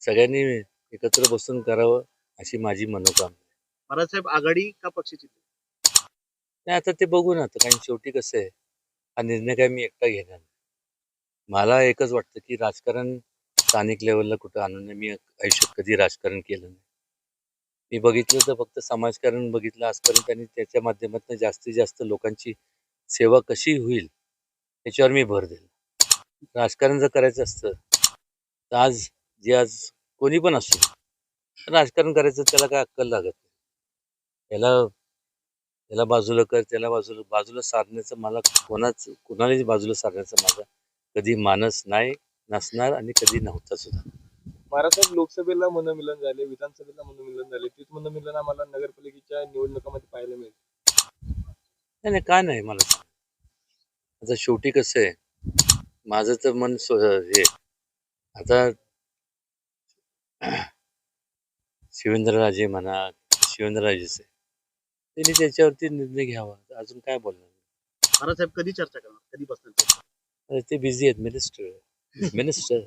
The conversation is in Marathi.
सगळ्यांनी एकत्र बसून करावं अशी माझी मनोकामना. बाळासाहेब आघाडी का पक्षाची? नाही, आता ते बघू ना. आता कारण शेवटी कसं आहे, हा निर्णय काय मी एकटा घेणार नाही. मला एकच वाटतं की राजकारण स्थानिक लेवलला कुठं आणून नाही. मी आयुष्यात कधी राजकारण केलं नाही. मी बघितलं तर फक्त समाजकारण बघितलं आजपर्यंत आणि त्याच्या माध्यमातून जास्तीत जास्त लोकांची सेवा कशी होईल त्याच्यावर मी भर दिला. राजकारण जर करायचं असतं तर आज कोणी पण असो, राजकारण करायचं त्याला काय अक्कल लागत नाही. त्याला बाजूला कर, त्याला बाजूला सारण्याचं मला कोणालाही बाजूला सारण्याचा माझा कधी मानस नाही, नसणार आणि कधी नव्हता सुद्धा. महाराष्ट्रात लोकसभेला मनोमिलन झाले, विधानसभेला मनोमिलन झाले, तीच मनोमिलन आम्हाला नगरपालिकेच्या निवडणुकांमध्ये पाहायला मिळेल. नाही नाही, काय नाही मला सांग. आता शेवटी कसं आहे, माझं तर मन हे आता शिवेंद्रराजे म्हणा, शिवेंद्रराजेच आहे, त्यांनी त्याच्यावरती निर्णय घ्यावा. अजून काय बोलणार. बाळासाहेब कधी चर्चा करणार, कधी बसणार? ते बिझी आहेत, मिनिस्टर.